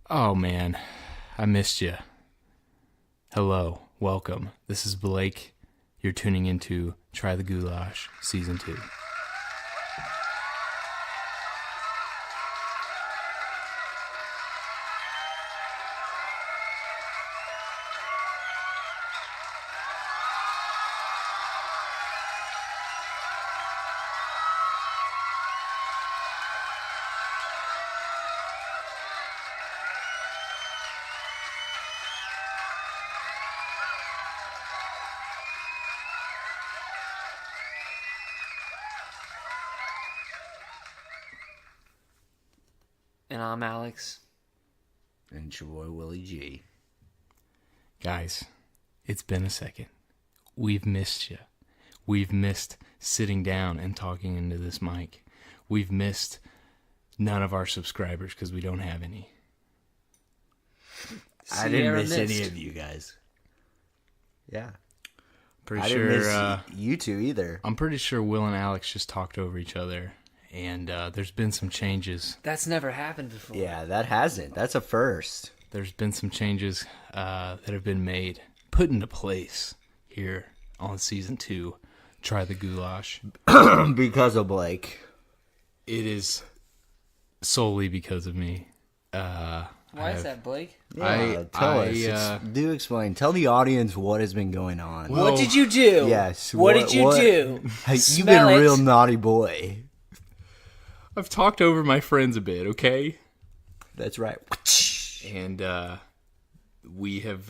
Oh man, I missed you. Hello, welcome. This is Blake. You're tuning into Try the Goulash Season 2. And I'm Alex. And it's your boy Willie G. Guys, it's been a second. We've missed you. We've missed sitting down and talking into this mic. We've missed none of our subscribers because we don't have any. I didn't miss any of you guys. Yeah. Pretty I sure didn't miss you two either. I'm pretty sure Will and Alex just talked over each other, and there's been some changes. That's never happened before. Yeah, that hasn't. That's a first. There's been some changes that have been made, put into place here on Season 2, Try the Goulash. Because of Blake. It is solely because of me. Why is that, Blake? Yeah, tell us. Do explain. Tell the audience what has been going on. Well, What did you do? Yes. What did you do? Hey, you've Smell been a it. real naughty boy. I've talked over my friends a bit, okay? That's right. And we have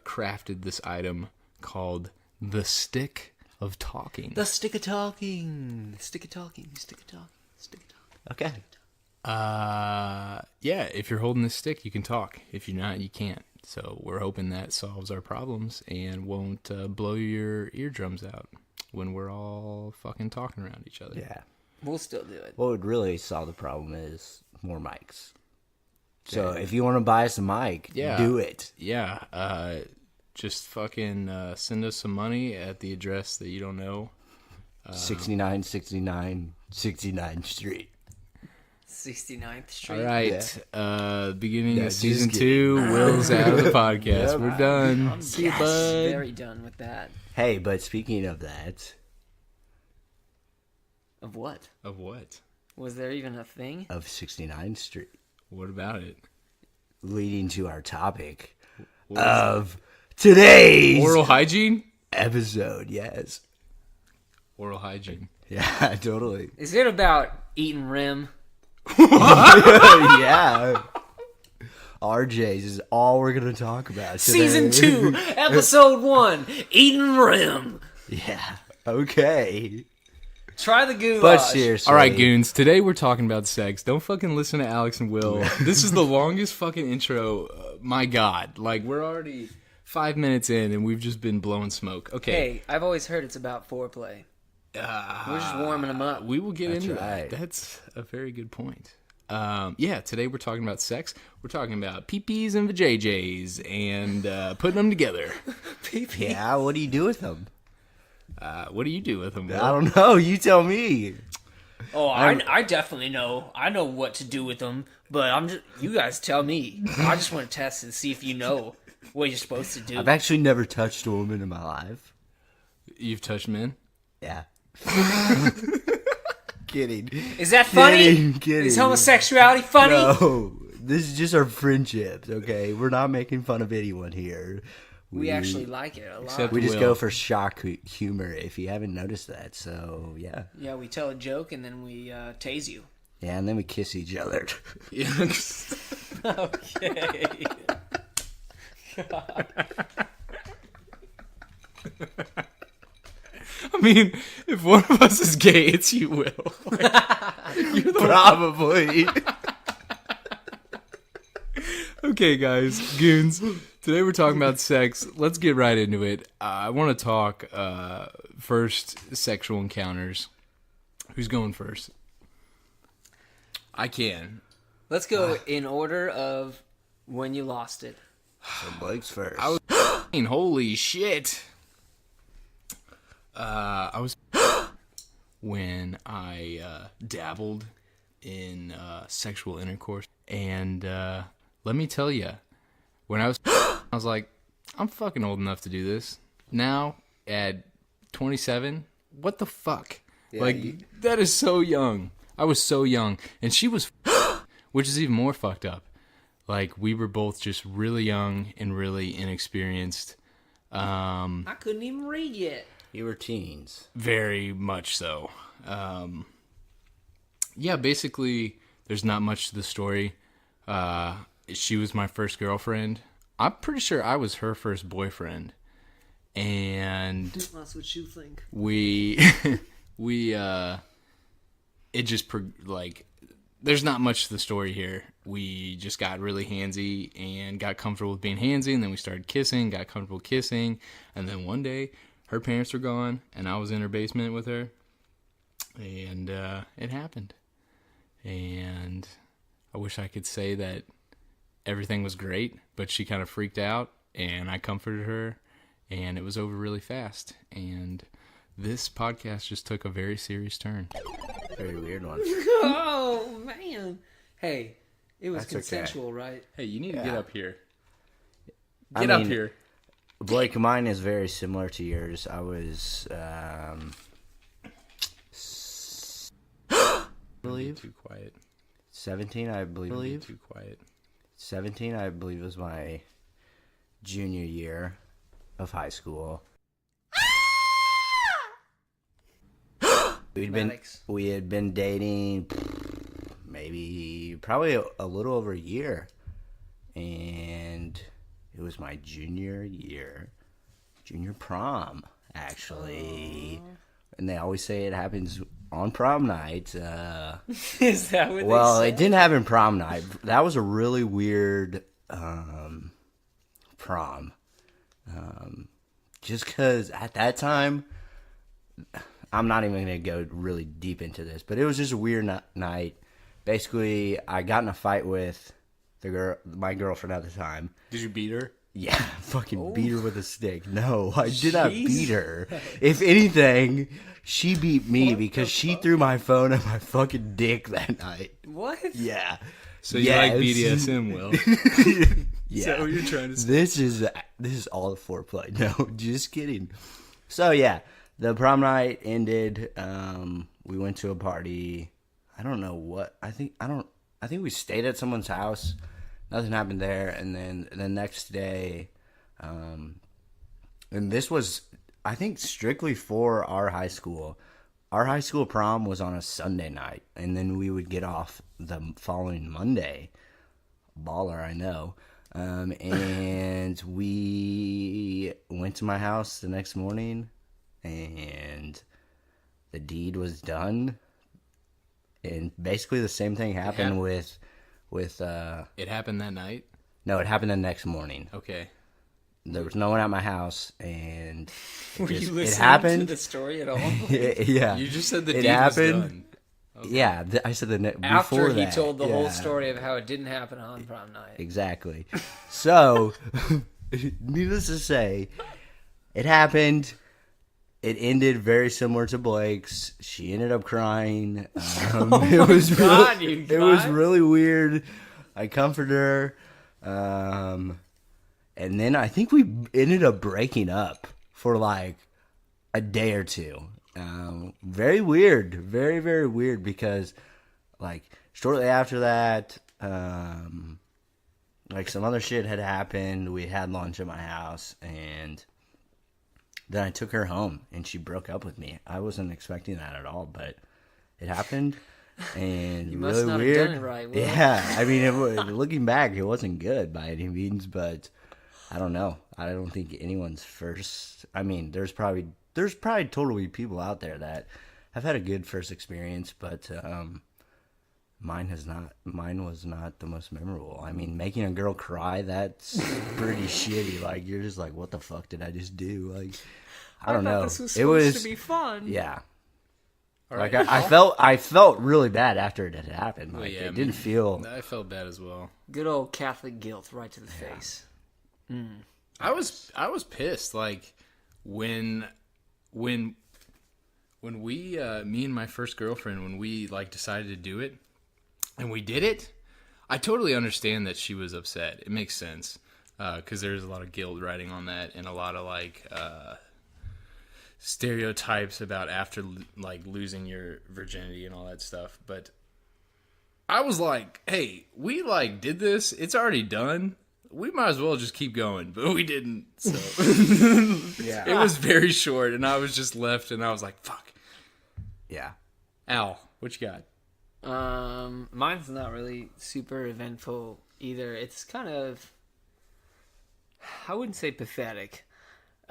crafted this item called the Stick of Talking. The stick of talking. Stick of talking. Stick of talking. Stick of talking. Okay. Yeah, if you're holding this stick, you can talk. If you're not, you can't. So we're hoping that solves our problems and won't blow your eardrums out when we're all fucking talking around each other. Yeah. We'll still do it. What would really solve the problem is more mics. So if you want to buy us a mic, do it. Yeah, just fucking send us some money at the address that you don't know. 6969 69th Street. 69th Street. All right, beginning Yeah, of just Season kidding. 2, Will's out of the podcast. Yep. We're done. I'm See you, bud. very done with that. Hey, but speaking of that, Of what? Of what? Was there even a thing? of 69th Street, What about it? leading to our topic What is of today's Oral hygiene? episode. Yes. Oral hygiene. Yeah, totally. Is it about eating rim? Yeah. RJ's is all we're going to talk about today. Season 2, Episode 1, Eating Rim. Yeah. Okay. Try the goulash. But seriously. All right, goons. Today we're talking about sex. Don't fucking listen to Alex and Will. This is the longest fucking intro. My God. Like, we're already 5 minutes in and we've just been blowing smoke. Okay. Hey, I've always heard it's about foreplay. We're just warming them up. We will get into right. that. That's a very good point. Yeah, today we're talking about sex. We're talking about peepees and vajayjays and putting them together. Yeah, what do you do with them? What do you do with them, Will? I don't know. You tell me. Oh, I definitely know. I know what to do with them, but you guys tell me. I just want to test and see if you know what you're supposed to do. I've actually never touched a woman in my life. You've touched men? Yeah. Kidding. Is that funny? Kidding. Is homosexuality funny? No. This is just our friendships, okay? We're not making fun of anyone here. We actually like it a lot. Except- We just Will. go for shock humor if you haven't noticed that. So, yeah. Yeah, we tell a joke and then we tase you. Yeah, and then we kiss each other. Yeah. Okay. I mean, if one of us is gay, it's you, Will. You're the Probably. Okay, guys, goons. Today we're talking about sex. Let's get right into it. I want to talk first sexual encounters. Who's going first? I can. Let's go in order of when you lost it. So Blake's first. Holy shit. I was when I dabbled in sexual intercourse. And let me tell you, when I was like, I'm fucking old enough to do this. Now, at 27, what the fuck? Yeah, like, that is so young. I was so young. And she was, which is even more fucked up. Like, we were both just really young and really inexperienced. I couldn't even read yet. You were teens. Very much so. Yeah, basically, there's not much to the story. She was my first girlfriend. I'm pretty sure I was her first boyfriend. And that's what you think. It just, like, there's not much to the story here. We just got really handsy and got comfortable with being handsy, and then we started kissing, got comfortable kissing, and then one day, her parents were gone, and I was in her basement with her, and it happened. And I wish I could say that everything was great, but she kind of freaked out, and I comforted her, and it was over really fast. And this podcast just took a very serious turn. Very weird one. Oh, man. Hey, it was That's consensual, right? Hey, you need to get up here. I Get up mean, here. Blake, mine is very similar to yours. I was, believe Too quiet. 17, I believe. Too quiet. 17, I believe, was my junior year of high school. We had been dating probably a little over a year, and it was my junior prom, actually. And they always say it happens on prom night. Is that what Well, they it said? didn't happen prom night. That was a really weird prom. Just because at that time, I'm not even going to go really deep into this, but it was just a weird night. Basically, I got in a fight with my girlfriend at the time. Did you beat her? Yeah, fucking beat her with a stick. No, I did not beat her. If anything, she beat me because she threw my phone at my fucking dick that night. What? Yeah. So you like BDSM, Will? Yeah. Is that what you're trying to say? This is all the foreplay. No, just kidding. So yeah, the prom night ended. We went to a party. I don't know what. I think we stayed at someone's house. Nothing happened there, and then the next day, and this was, I think, strictly for our high school. Our high school prom was on a Sunday night, and then we would get off the following Monday. Baller, I know. And we went to my house the next morning, and the deed was done. And basically the same thing happened with It happened that night? no, it happened the next morning. Okay. There was no one at my house, and Were you it listening happened. to the story at all? Yeah, You just said the it deed happened. was done. Okay. Yeah, I said before After he that. told the whole Yeah. story of how it didn't happen on prom night. Exactly. So, needless to say, it happened. It ended very similar to Blake's. She ended up crying. It was God, really, you it was guys. really weird. I comforted her, and then I think we ended up breaking up for like a day or two. Very weird, very very weird because like shortly after that, like some other shit had happened. We had lunch at my house, and then I took her home, and she broke up with me. I wasn't expecting that at all, but it happened, and You must really not have weird. done it right, Will. Yeah, I mean, looking back, it wasn't good by any means, but I don't know. I don't think anyone's first. I mean, there's probably totally people out there that have had a good first experience, but mine was not the most memorable. I mean, making a girl cry, that's pretty shitty. Like, you're just like, what the fuck did I just do? Like, I don't know. This was It supposed was to be fun. yeah. All Like right. I felt really bad after it had happened. Like, yeah, it didn't feel. I felt bad as well. Good old Catholic guilt right to the face. I was pissed. Like when when we, me and my first girlfriend, when we like decided to do it, and we did it, I totally understand that she was upset. It makes sense because there's a lot of guilt riding on that, and a lot of like stereotypes about after like losing your virginity and all that stuff. But I was like, hey, we like did this. It's already done. We might as well just keep going, but we didn't. So Yeah. it was very short, and I was just left, and I was like, fuck. Yeah. Al, what you got? Mine's not really super eventful either. It's kind of, I wouldn't say pathetic,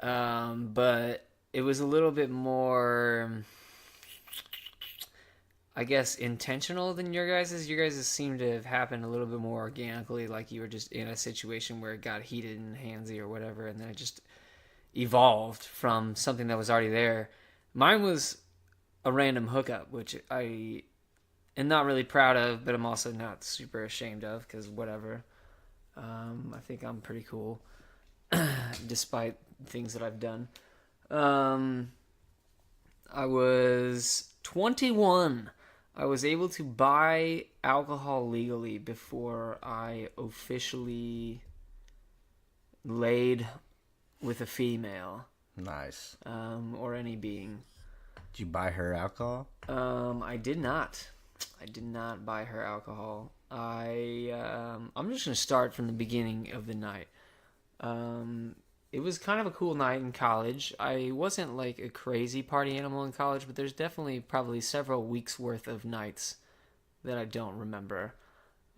but it was a little bit more, I guess, intentional than your guys's. Your guys's seemed to have happened a little bit more organically, like you were just in a situation where it got heated and handsy or whatever, and then it just evolved from something that was already there. Mine was a random hookup, which I am not really proud of, but I'm also not super ashamed of, because whatever. I think I'm pretty cool, despite things that I've done. I was 21. I was able to buy alcohol legally before I officially laid with a female. Nice. Or any being. Did you buy her alcohol? I did not. I did not buy her alcohol. I'm just going to start from the beginning of the night. It was kind of a cool night in college. I wasn't like a crazy party animal in college, but there's definitely probably several weeks worth of nights that I don't remember.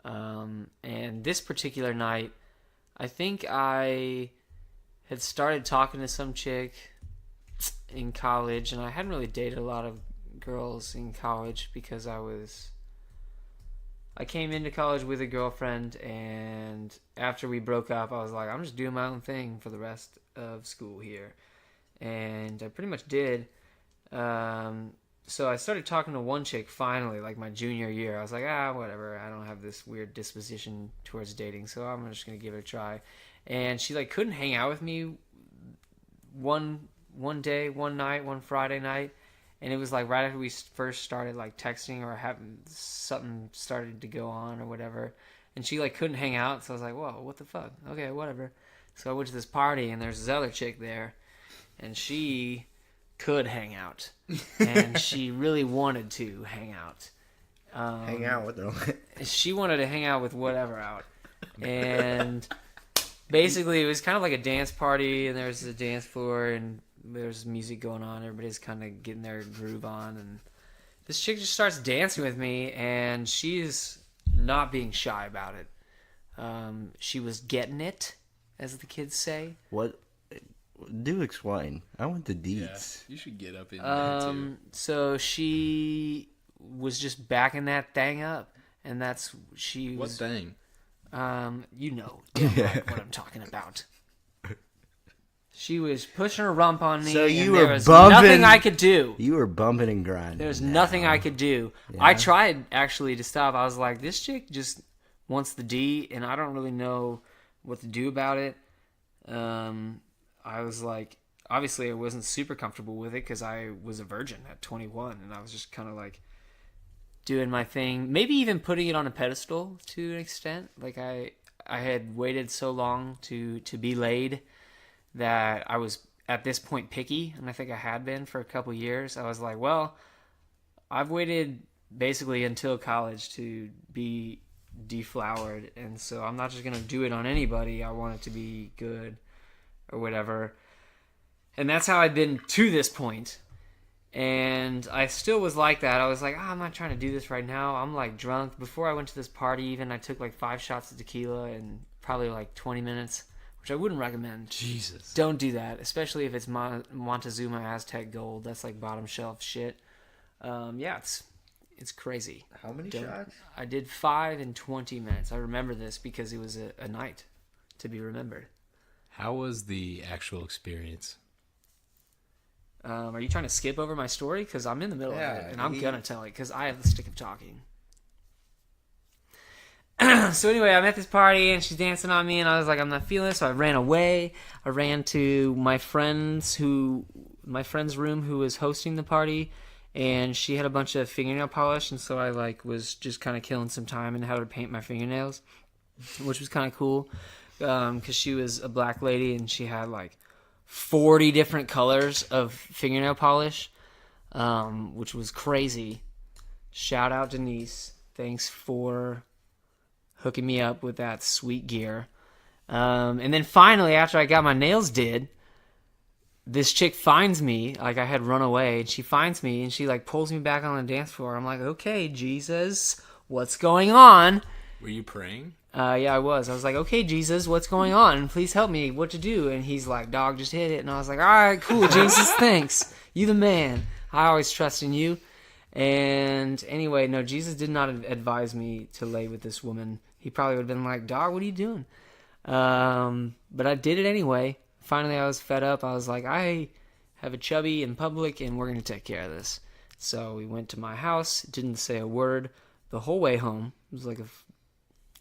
And this particular night, I think I had started talking to some chick in college, and I hadn't really dated a lot of girls in college because I came into college with a girlfriend, and after we broke up, I was like, I'm just doing my own thing for the rest of school here. And I pretty much did. So I started talking to one chick finally, like my junior year. I was like, whatever. I don't have this weird disposition towards dating, so I'm just going to give it a try. And she like couldn't hang out with me one day, one night, one Friday night. And it was like right after we first started like texting or having something started to go on or whatever. And she like couldn't hang out. So I was like, whoa, what the fuck? Okay, whatever. So I went to this party and there's this other chick there. And she could hang out. And she really wanted to hang out. Hang out with them. She wanted to hang out with whatever out. And basically it was kind of like a dance party. And there was a dance floor and there's music going on. Everybody's kind of getting their groove on, and this chick just starts dancing with me, and she's not being shy about it. She was getting it, as the kids say. What? Do explain. I want the deets. Yeah, you should get up in there too. So she was just backing that thing up, and that's she What was. thing? You know, damn right what I'm talking about. She was pushing her rump on me, So you and were there was bumping- nothing I could do. You were bumping and grinding. There's nothing I could do. Yeah. I tried, actually, to stop. I was like, this chick just wants the D, and I don't really know what to do about it. I was like, obviously I wasn't super comfortable with it because I was a virgin at 21, and I was just kind of like doing my thing. Maybe even putting it on a pedestal to an extent. Like I had waited so long to be laid that I was at this point picky, and I think I had been for a couple years. I was like, well, I've waited basically until college to be deflowered, and so I'm not just going to do it on anybody. I want it to be good or whatever. And that's how I've been to this point. And I still was like that. I was like, I'm not trying to do this right now. I'm like drunk. Before I went to this party even, I took like 5 shots of tequila in probably like 20 minutes. Which I wouldn't recommend. Jesus. Don't do that, especially if it's Montezuma Aztec Gold. That's like bottom shelf shit. Yeah, it's crazy. How many shots? I did 5 in 20 minutes. I remember this because it was a night to be remembered. How was the actual experience? Are you trying to skip over my story? Because I'm in the middle of Yeah, it, and I'm going to tell it because I have the stick of talking. So anyway, I'm at this party and she's dancing on me, and I was like, I'm not feeling it, so I ran away. I ran to my friends who my friend's room who was hosting the party, and she had a bunch of fingernail polish, and so I was just kind of killing some time and how to paint my fingernails, which was kind of cool, because she was a black lady and she had 40 different colors of fingernail polish, which was crazy. Shout out Denise. Thanks for hooking me up with that sweet gear. And then finally, after I got my nails did, this chick finds me. I had run away, and she finds me, and she pulls me back on the dance floor. I'm like, okay, Jesus, what's going on? Were you praying? Yeah, I was. I was like, okay, Jesus, what's going on? Please help me. What to do? And he's like, dog, just hit it. And I was like, all right, cool, Jesus, thanks. You the man. I always trust in you. And anyway, no, Jesus did not advise me to lay with this woman. He probably would have been like, dog, what are you doing? But I did it anyway. Finally, I was fed up. I was like, I have a chubby in public, and we're going to take care of this. So we went to my house, didn't say a word the whole way home. It was like a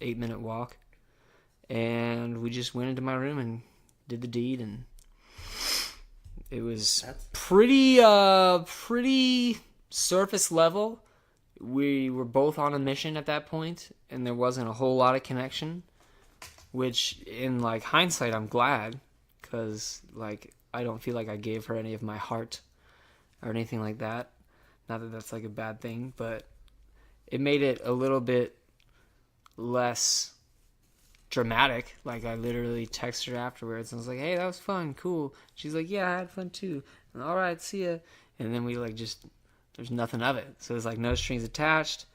8-minute walk. And we just went into my room and did the deed, and it was pretty surface level. We were both on a mission at that point, and there wasn't a whole lot of connection, which in hindsight, I'm glad, because I don't feel like I gave her any of my heart or anything like that. Not that that's a bad thing, but it made it a little bit less dramatic. I literally texted her afterwards and I was like, hey, that was fun, cool. She's like, yeah, I had fun too. And, all right, see ya. And then we just, there's nothing of it. So it's no strings attached,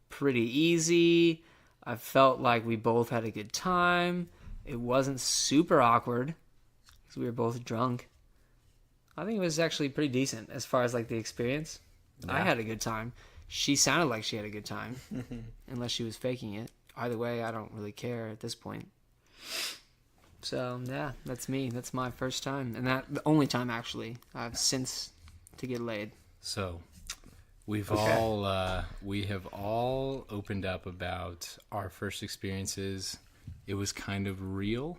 pretty easy. I felt like we both had a good time. It wasn't super awkward because we were both drunk. I think it was actually pretty decent as far as the experience. Yeah. I had a good time. She sounded like she had a good time, unless she was faking it. Either way, I don't really care at this point. So yeah, that's me. That's my first time, and the only time actually I've since to get laid. So we have all opened up about our first experiences. It was kind of real.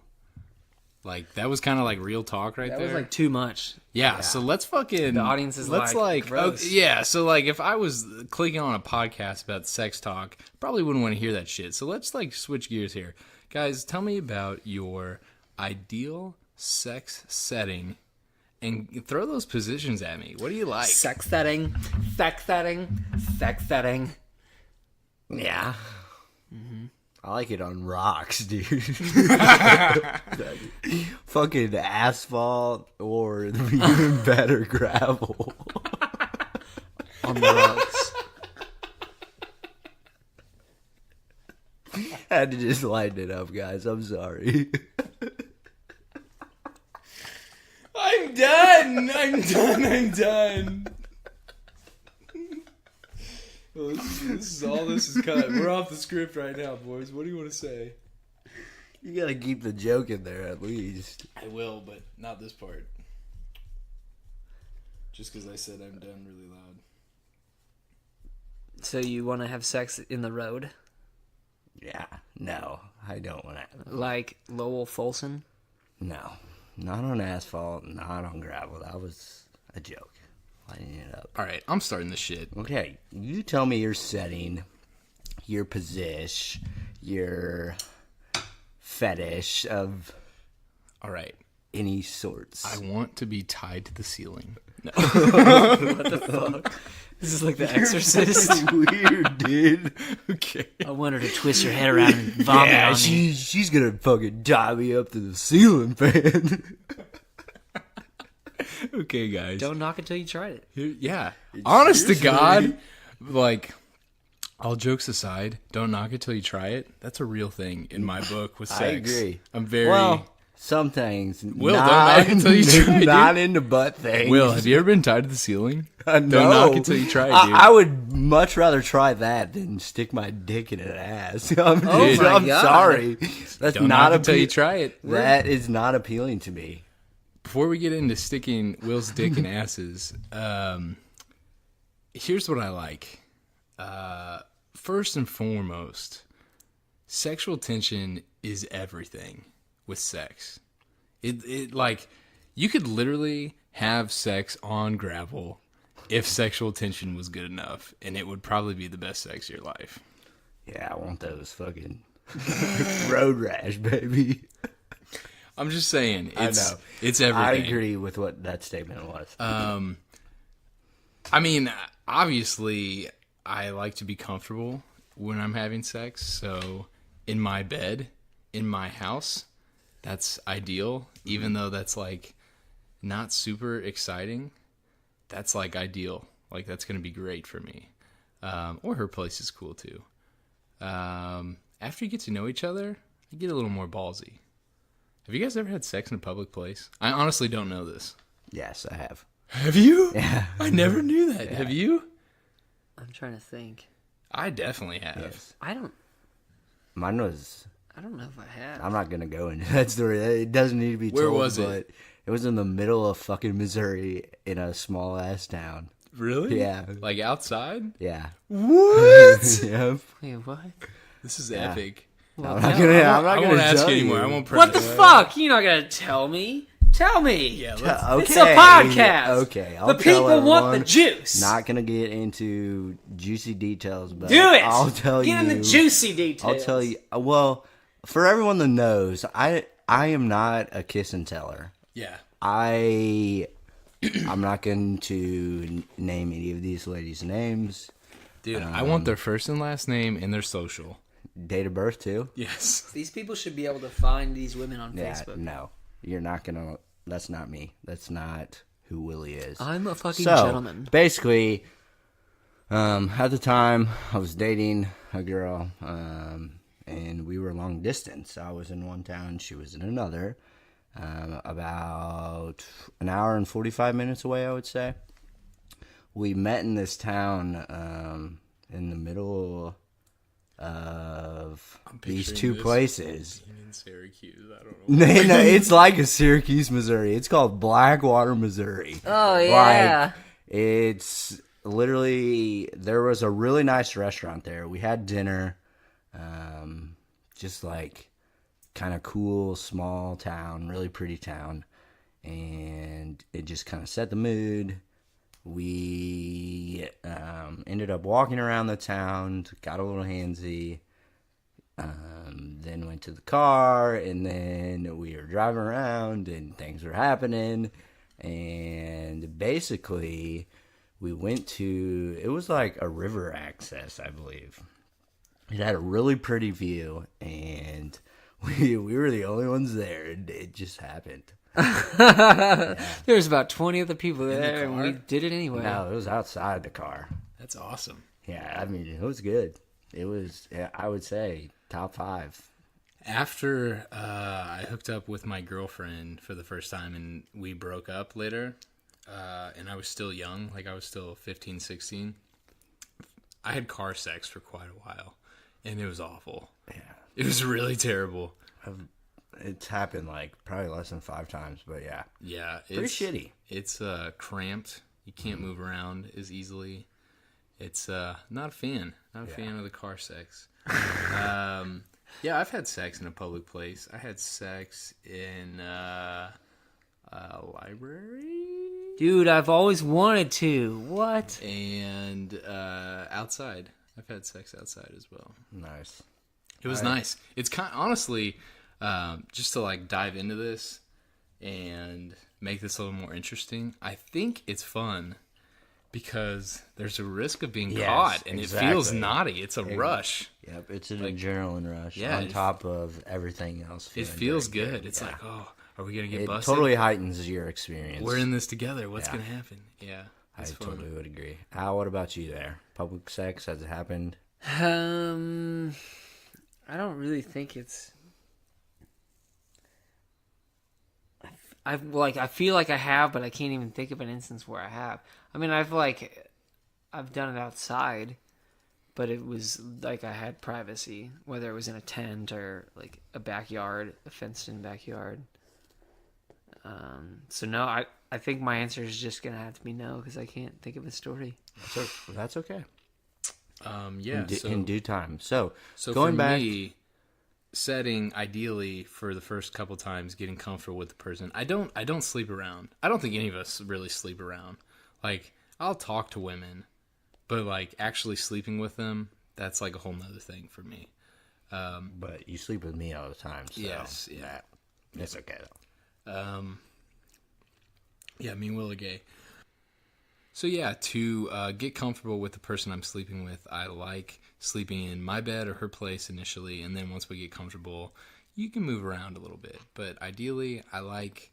That was kind of real talk right there. That was too much. Yeah, so let's fucking... The audience is gross. Okay, yeah, so if I was clicking on a podcast about sex talk, probably wouldn't want to hear that shit. So let's switch gears here. Guys, tell me about your ideal sex setting and throw those positions at me. What do you like? Sex setting. Yeah. Mm-hmm. I like it on rocks, dude. Fucking asphalt or even better gravel. On the rocks. Had to just lighten it up, guys. I'm sorry. I'm done. Well, this is all this is cut. We're off the script right now, boys. What do you want to say? You gotta keep the joke in there at least. I will, but not this part. Just because I said I'm done really loud. So you want to have sex in the road? Yeah. No, I don't want to. Like Lowell Folsom? No. Not on asphalt, not on gravel. That was a joke. Lighting it up. All right, I'm starting this shit. Okay, you tell me your setting, your position, your fetish of all right any sorts. I want to be tied to the ceiling. No. What the fuck? This is The Exorcist. Weird, dude. Okay. I want her to twist her head around and vomit on me. She's gonna fucking tie me up to the ceiling fan. Okay, guys. Don't knock it till you tried it. Yeah. Honest to God, all jokes aside, don't knock it till you try it. That's a real thing in my book with sex. I agree. I'm very... Well, some things. Will, don't knock it until you try it. Not into butt things. Will, have you ever been tied to the ceiling? No. Don't knock it until you try it, dude. I would much rather try that than stick my dick in an ass. I'm my God. sorry. That's Don't not knock it until you try it. That is not appealing to me. Before we get into sticking Will's dick in asses, here's what I like. First and foremost, sexual tension is everything with sex. It You could literally have sex on gravel if sexual tension was good enough, and it would probably be the best sex of your life. Yeah, I want those fucking road rash, baby. I'm just saying, I know. it's everything. I agree with what that statement was. I mean, obviously, I like to be comfortable when I'm having sex, so in my bed, in my house, that's ideal, even though that's, like, not super exciting. That's, like, ideal. Like, that's going to be great for me. Or her place is cool, too. After you get to know each other, you get a little more ballsy. Have you guys ever had sex in a public place? I honestly don't know this. Yes, I have. Have you? Yeah. I never knew that. Yeah. Have you? I'm trying to think. I definitely have. Yes. Mine was... I don't know if I have. I'm not going to go into that story. It doesn't need to be told. Where was it? But it was in the middle of fucking Missouri in a small-ass town. Really? Yeah. Like outside? Yeah. What? Yep. Wait, what? This is epic. Well, I'm not gonna I won't ask tell you anymore. you. I won't press what the it. fuck? You're not gonna tell me. Tell me. Yeah, let's, Okay. It's a podcast. Okay. I'll The tell people want the everyone. juice. Not gonna get into juicy details, but Do it. I'll tell Get you. in the juicy details. I'll tell you. Well, for everyone that knows, I am not a kiss and teller. yeah. I'm not going to name any of these ladies' names. Dude, I want their first and last name and their social. Date of birth too. Yes. These people should be able to find these women on Yeah, Facebook. no, you're not gonna. That's not me. That's not who Willie is. I'm a fucking So gentleman. basically, at the time I was dating a girl, and we were long distance. I was in one town, she was in another. About an hour and 45 minutes away, I would say. We met in this town in the middle of these two places. In Syracuse, I don't know. No, it's like a Syracuse, Missouri. It's called Blackwater, Missouri. Oh, yeah. Like, it's literally, there was a really nice restaurant there. We had dinner, just like kind of cool, small town, really pretty town. And it just kind of set the mood. We ended up walking around the town, got a little handsy, then went to the car, and then we were driving around, and things were happening. And basically, we went to, it was like a river access, I believe. It had a really pretty view, and we were the only ones there, and it just happened. There was about 20 other people there, and car? we did it anyway. No, it was outside the car. That's awesome. Yeah, I mean, it was good. It was, I would say, top 5. After I hooked up with my girlfriend for the first time and we broke up later, and I was still young, like I was still 15, 16, I had car sex for quite a while, and it was awful. Yeah. It was really terrible. It's happened like probably less than 5 times, but yeah. Yeah. Pretty shitty. It's cramped. You can't move around as easily. It's not a fan. Not a fan of the car sex. Yeah, I've had sex in a public place. I had sex in a library. Dude, I've always wanted to. What? And outside. I've had sex outside as well. Nice. It was nice. It's honestly, just to like dive into this and make this a little more interesting, I think it's fun because there's a risk of being Yes, caught, and exactly. it feels naughty. It's a rush. Yep, it's an adrenaline rush yeah, on top of everything else. It feeling feels very good. It's like, oh, are we going to get It busted? totally heightens your experience. We're in this together. What's Yeah. going to happen? Yeah, I it's fun. totally would agree. Al, what about you there? Public sex, has it happened? I don't really think it's. I feel like I have, but I can't even think of an instance where I have. I mean, I've done it outside, but it was like I had privacy, whether it was in a tent or like a backyard, a fenced-in backyard. So no, I think my answer is just gonna have to be no because I can't think of a story. That's okay. Yeah. In due time. So So going for back, me, setting, ideally for the first couple times, getting comfortable with the person. I don't sleep around. I don't think any of us really sleep around. Like, I'll talk to women, but like actually sleeping with them, that's like a whole nother thing for me. But you sleep with me all the time, so Yes, yeah. it's okay though. Yeah, me and Will are gay. So yeah, to get comfortable with the person I'm sleeping with, I like sleeping in my bed or her place initially, and then once we get comfortable, you can move around a little bit. But ideally, I like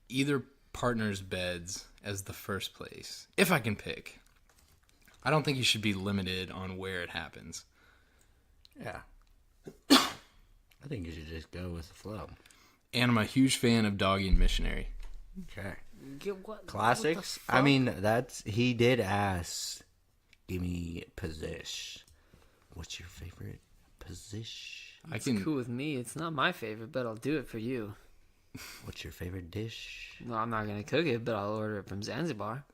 either partner's beds as the first place, if I can pick. I don't think you should be limited on where it happens. Yeah. I think you should just go with the flow. And I'm a huge fan of Doggy and Missionary. Okay. What Classics. what the I fuck? mean, he did ask, give me position. What's your favorite position? It's cool with me. It's not my favorite, but I'll do it for you. What's your favorite dish? No, I'm not gonna cook it, but I'll order it from Zanzibar.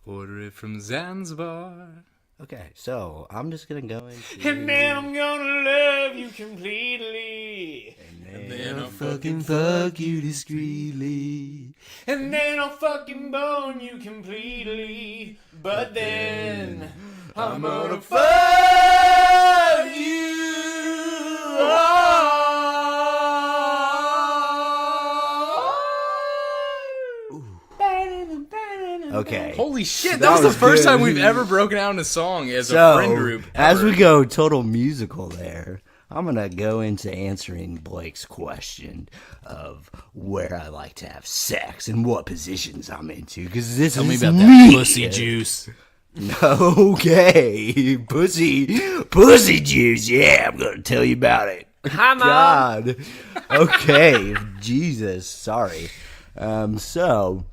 Order it from Zanzibar. Okay, so I'm just gonna go into. And then I'm gonna love you completely. And then I'll fucking fuck you discreetly. And then I'll fucking bone you completely. But then I'm gonna fuck you. Okay. Holy shit, That that was the was first good. time we've ever broken out in a song as a So, friend group. as ever. we go total musical there, I'm going to go into answering Blake's question of where I like to have sex and what positions I'm into. Because this Tell me is about me. that pussy juice. Okay. Pussy juice. Yeah, I'm going to tell you about it. Hi, Mom. God. Okay. Jesus. Sorry. So,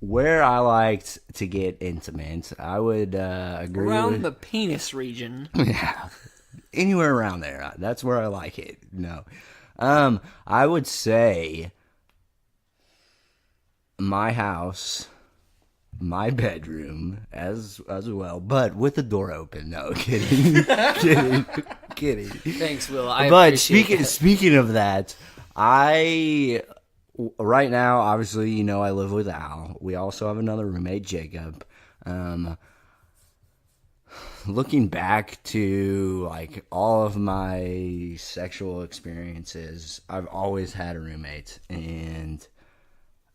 where I liked to get intimate, I would agree Around with... the penis region. Yeah, anywhere around there. That's where I like it. No, I would say my house, my bedroom as well, but with the door open. No, kidding, kidding. Thanks, Will. I But appreciate that. speaking of that, right now, obviously, you know, I live with Al. We also have another roommate, Jacob. Looking back to like all of my sexual experiences, I've always had a roommate, and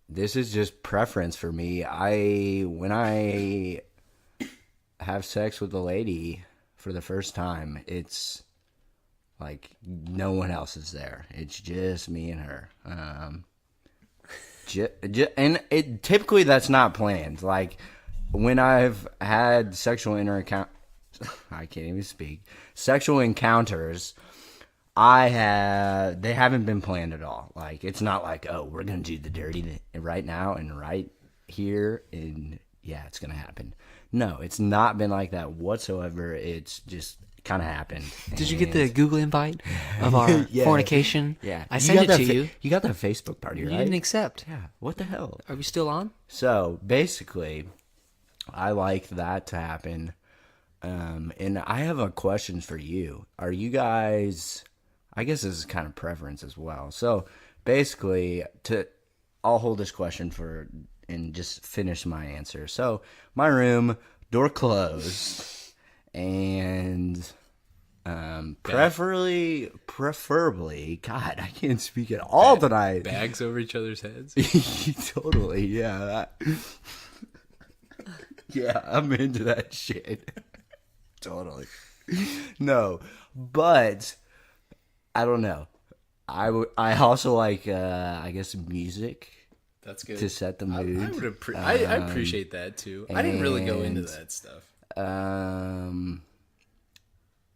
this is just preference for me. When I have sex with a lady for the first time, it's like no one else is there. It's just me and her. And typically that's not planned. Like when I've had I can't even speak. Sexual encounters, they haven't been planned at all. Like it's not like, oh, we're gonna do the dirty right now and right here, and yeah, it's gonna happen. No, it's not been like that whatsoever. It's just kind of happened. Did you get the Google invite of our Yeah. fornication? Yeah, I sent it to you. You got that Facebook party, You right? didn't accept. Yeah. What the hell? Are we still on? So basically, I like that to happen. And I have a question for you. Are you guys? I guess this is kind of preference as well. So basically, I'll hold this question and just finish my answer. So my room, door closed, and preferably, God, I can't speak at all tonight. Bags over each other's heads. Totally, yeah. Yeah, I'm into that shit. Totally. No, but I don't know. I also like, I guess, music That's good. to set the mood. I appreciate that too. I didn't really go into and- that stuff.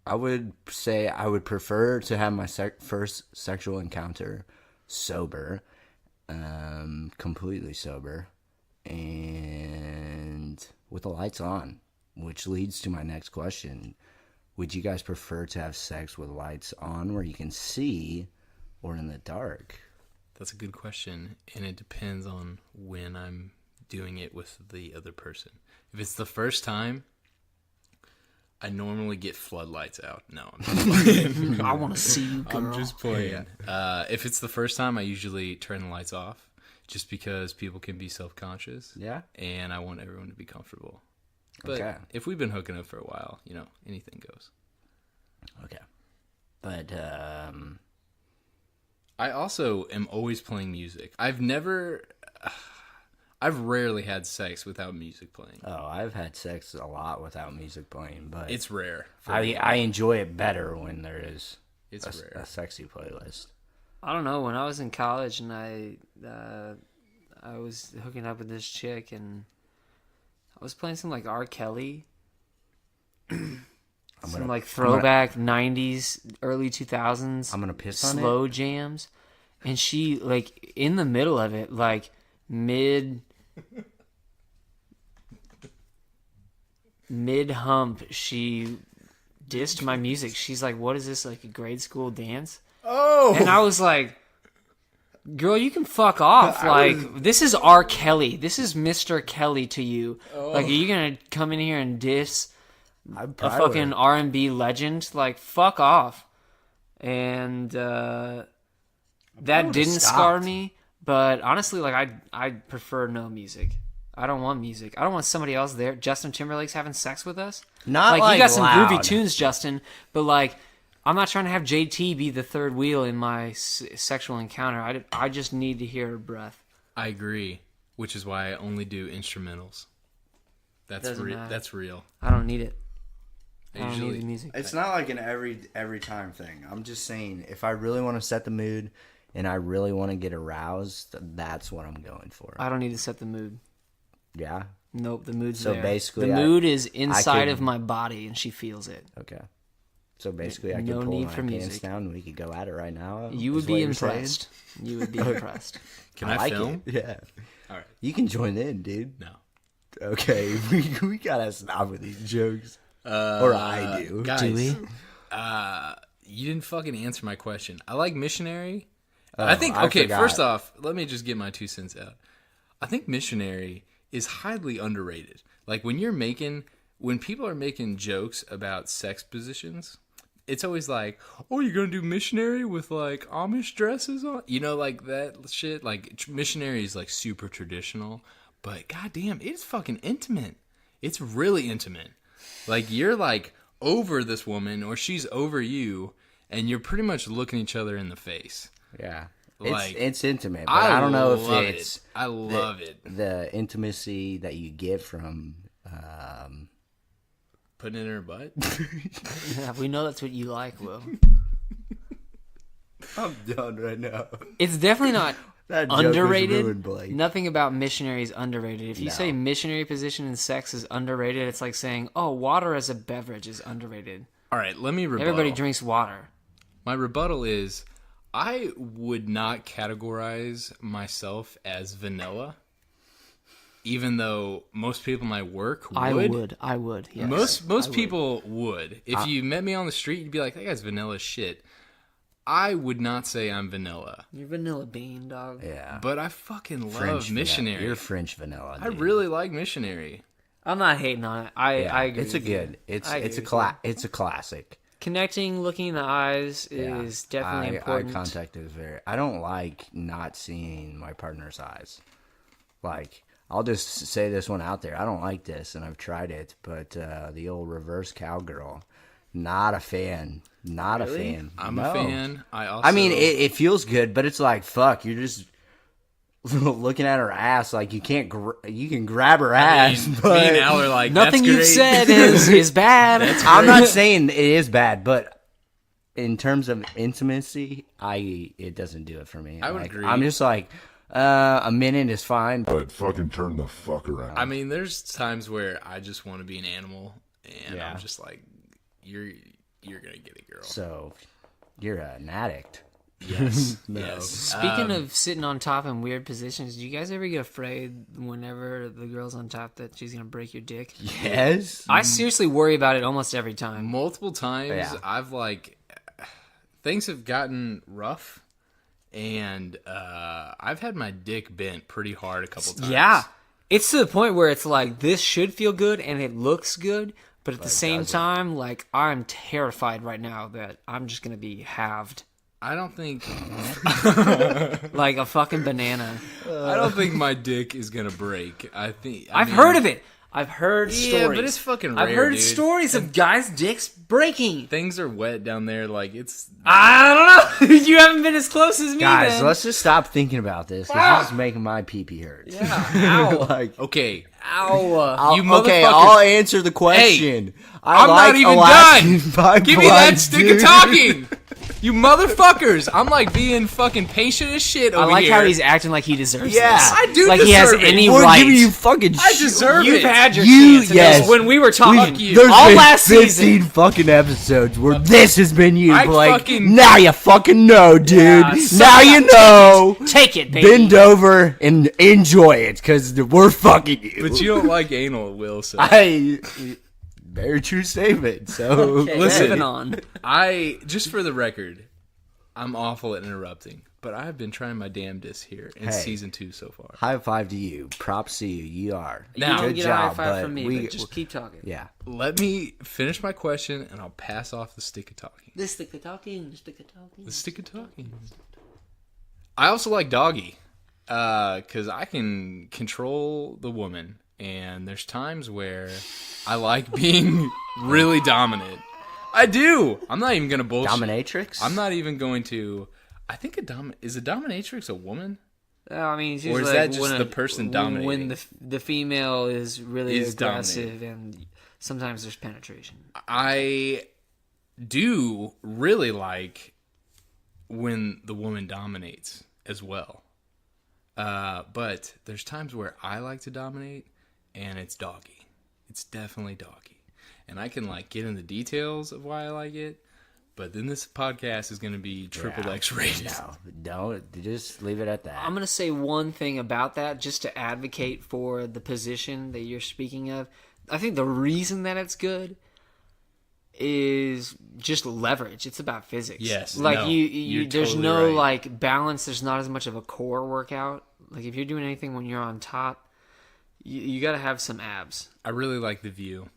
I would say I would prefer to have my first sexual encounter sober, completely sober, and with the lights on, which leads to my next question. Would you guys prefer to have sex with lights on where you can see or in the dark? That's a good question, and it depends on when I'm doing it with the other person. If it's the first time, I normally get floodlights out. No, I'm just playing. I want to see you, girl. I'm just playing. If it's the first time, I usually turn the lights off, just because people can be self-conscious. Yeah. And I want everyone to be comfortable. But if we've been hooking up for a while, anything goes. Okay. But I also am always playing music. I've rarely had sex without music playing. Oh, I've had sex a lot without music playing, but It's rare. I enjoy it better when there is rare. a sexy playlist. I don't know. When I was in college and I was hooking up with this chick and I was playing some like R. Kelly, some like throwback '90s, early 2000s. I'm gonna piss on slow jams, and she like in the middle of it, like mid hump, she dissed my music. She's like, "What is this, like a grade school dance?" Oh! And I was like, "Girl, you can fuck off. Like, this is R. Kelly. This is Mr. Kelly to you. Like, are you gonna come in here and diss a fucking R&B legend? Like, fuck off." And that didn't scar me. But honestly, like, I prefer no music. I don't want music. I don't want somebody else there. Justin Timberlake's having sex with us. Not like you got some loud. groovy tunes, Justin. But like, I'm not trying to have JT be the third wheel in my sexual encounter. I just need to hear her breath. I agree, which is why I only do instrumentals. That's real. I don't need it. I don't Usually, need the music. It's not like an every time thing. I'm just saying, if I really want to set the mood and I really want to get aroused, that's what I'm going for. I don't need to set the mood. Yeah. Nope, the mood's So there. basically, the mood is inside of my body, and she feels it. Okay. So basically, I No could pull need my for pants music. down and we could go at it right now. You would is be what you're saying? impressed. You would be impressed. Can I like film? It. Yeah. All right. You can join in, dude. No. Okay, we gotta stop with these jokes. Or I do. Guys, Do we? You didn't fucking answer my question. I like Missionary. Oh, I think, I okay, forgot. first off, let me just get my 2 cents out. I think Missionary is highly underrated. Like, when people are making jokes about sex positions, it's always like, oh, you're going to do Missionary with, like, Amish dresses on? Like that shit. Like, Missionary is, like, super traditional. But, goddamn, it's fucking intimate. It's really intimate. Like, you're, like, over this woman, or she's over you, and you're pretty much looking each other in the face. Yeah. Like, it's intimate, but I don't know if it's I love it. The intimacy that you get from Putting it in her butt? Yeah, we know that's what you like, Will. I'm done right now. It's definitely not That joke was underrated. ruined, Blake. Nothing about missionary is underrated. If you No. say missionary position in sex is underrated, it's like saying, oh, water as a beverage is underrated. All right, let me rebuttal. Everybody drinks water. My rebuttal is, I would not categorize myself as vanilla, even though most people in my work would. I would. Yes. Most people would. If you met me on the street, you'd be like, that guy's vanilla as shit. I would not say I'm vanilla. You're vanilla bean, dog. Yeah. But I fucking love French Missionary. Vanilla. You're French vanilla. I Dude. really like Missionary. I'm not hating on it. I agree. It's a with you. good. It's I agree it's a with you. it's a classic. Connecting, looking in the eyes is definitely important. Eye contact is very. I don't like not seeing my partner's eyes. Like, I'll just say this one out there. I don't like this, and I've tried it, but the old reverse cowgirl, not a fan. Not a fan. I'm No. a fan. I mean, it feels good, but it's like, fuck, you're just looking at her ass like you can't. You can grab her ass, but me and Al are like, Nothing that's you've great. said is bad. I'm not saying it is bad, but in terms of intimacy, it doesn't do it for me. I would Like, agree. I'm just like, a minute is fine. But fucking turn the fuck around. I mean, there's times where I just want to be an animal, and Yeah. I'm just like, you're gonna get a girl. So you're an addict. Yes, No. yes. Speaking of sitting on top in weird positions, do you guys ever get afraid whenever the girl's on top that she's gonna break your dick? Yes. I seriously worry about it almost every time. Multiple times, Yeah. I've things have gotten rough, and I've had my dick bent pretty hard a couple times. Yeah. It's to the point where it's like, this should feel good and it looks good, But at the same time, like, I'm terrified right now that I'm just going to be halved. I don't think Like a fucking banana. I don't think my dick is gonna break. I've heard of it. I've heard stories. Yeah, but it's fucking rare, I've heard dude. stories of guys' dicks breaking. Things are wet down there. Like it's. I don't know. You haven't been as close as me, Guys, then. let's just stop thinking about this. Because this is making my pee-pee hurt. Yeah. Ow. Like, Okay. Ow. You motherfuckers. okay, I'll answer the question. I'm not even done. Give me that stick dude. of talking. You motherfuckers. I'm like being fucking patient as shit over I like here. how he's acting like he deserves Yeah. this. I do Like he has deserve it. any We're right. giving you fucking I shit. deserve You've it. had your You- chance. yes. When we were talking you. There's all been last 15 season. fucking episodes where this has been you, I Blake. fucking- Now you fucking know, dude. Yeah, Now you know. Take it, baby. Bend over and enjoy it, because we're fucking you. But you don't like anal, Will. So Very true statement. So Okay, Listen. moving on. just for the record, I'm awful at interrupting, but I've been trying my damnedest here in Hey. season 2 so far. high five to you. Props to you. You are. Now- You don't Good get job, a high five but from me, we- but just keep talking. Yeah. Let me finish my question, and I'll pass off the stick of talking. This stick of talking, this stick of talking. The stick of talking. I also like doggy, because I can control the woman, and there's times where I like being really dominant. I do. I'm not even gonna bullshit. Dominatrix? I'm not even going to. I think is a dominatrix a woman? I mean, it's Or usually is that like just when the person when dominating? the female is really Is aggressive and sometimes there's penetration. I do really like when the woman dominates as well. But there's times where I like to dominate, and it's doggy. It's definitely doggy. And I can like get in the details of why I like it, but then this podcast is going to be triple X rated. No, don't. Just leave it at that. I'm going to say one thing about that just to advocate for the position that you're speaking of. I think the reason that it's good is just leverage. It's about physics. Yes, like no, you you're there's totally no right. like balance. There's not as much of a core workout. Like if you're doing anything when you're on top, you got to have some abs. I really like the view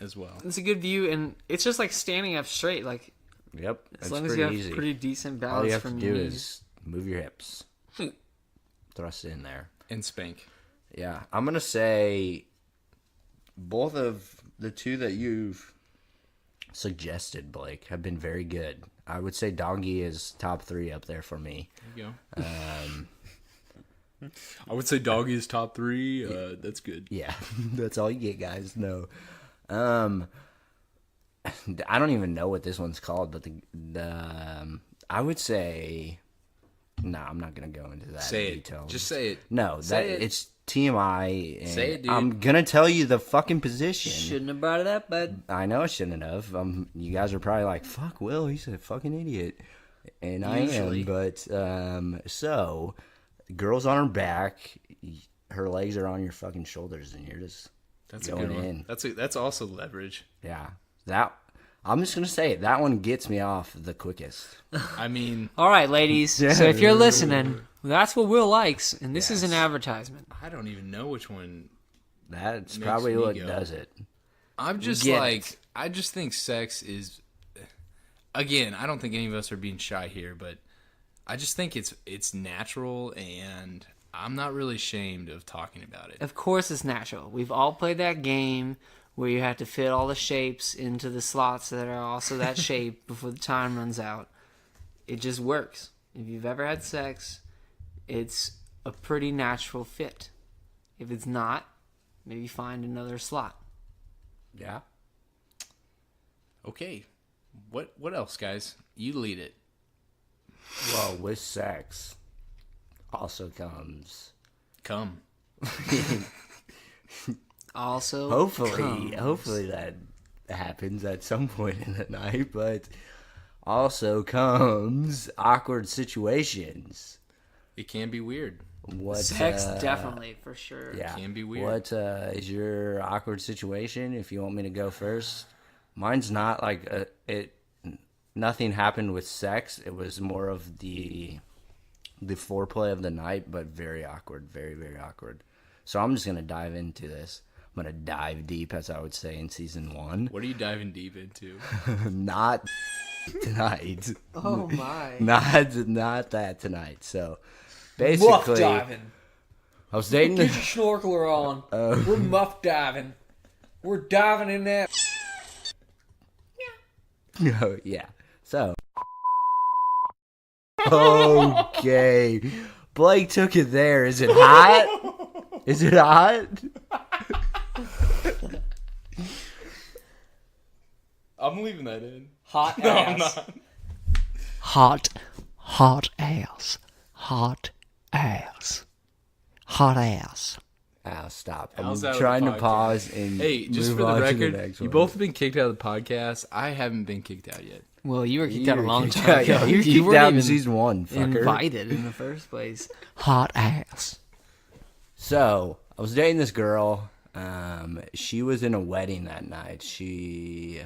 as well. It's a good view, and it's just like standing up straight. Like Yep. as It's long as pretty you have easy. pretty decent balance All you have from to your do knees. is move your hips. Thrust it in there. And spank. Yeah. I'm going to say both of the two that you've suggested, Blake, have been very good. I would say doggy is top 3 up there for me. There you go. I would say doggy is top 3. That's good. Yeah. That's all you get, guys. No. I don't even know what this one's called, but I would say no, I'm not gonna go into that Say in it. detail. Just say it. No, Say it. it's TMI. And Say it, dude. I'm gonna tell you the fucking position. Shouldn't have brought it up, bud. I know I shouldn't have. You guys are probably like, "Fuck, Will, he's a fucking idiot," and Usually. I am. But so, girl's on her back, her legs are on your fucking shoulders, and you're just That's a going good one. in. That's also leverage. Yeah, that. I'm just gonna say it. That one gets me off the quickest. I mean, All right, ladies. So if you're listening, that's what Will likes, and this is an advertisement. I don't even know which one. That's Makes probably me what go. does it. I'm just Get like, it. I just think sex is. Again, I don't think any of us are being shy here, but I just think it's natural, and I'm not really ashamed of talking about it. Of course, it's natural. We've all played that game where you have to fit all the shapes into the slots that are also that shape before the time runs out. It just works. If you've ever had sex, it's a pretty natural fit. If it's not, maybe find another slot. Yeah. Okay, what else, guys? You lead it. Well, with sex, also comes. Come. Also, Hopefully that happens at some point in the night, but also comes awkward situations. It can be weird. What sex, definitely, for sure. Yeah. Can be weird. What is your awkward situation? If you want me to go first, mine's not like it. Nothing happened with sex. It was more of the foreplay of the night, but very awkward, very very awkward. So I'm just gonna dive into this. gonna dive deep, as I would say in season 1. What are you diving deep into? Not tonight. Oh my. Not that tonight. So Muff basically, diving. I was dating. Get your snorkeler on. We're muff diving. We're diving in that. No, yeah. So okay, Blake took it there. Is it hot? Is it hot? I'm leaving that in. Hot No, I'm ass. not. Hot ass. Hot ass. Hot ass. Ah, stop. I'm Al's out of the trying to podcast. pause and Hey, just move for the on to record, next you one. both have been kicked out of the podcast. I haven't been kicked out yet. Well, you were kicked You out a were long kicked time out. ago. Yeah, you were You kicked weren't out in even season 1, fucker. invited in the first place. Hot ass. So I was dating this girl. She was in a wedding that night. She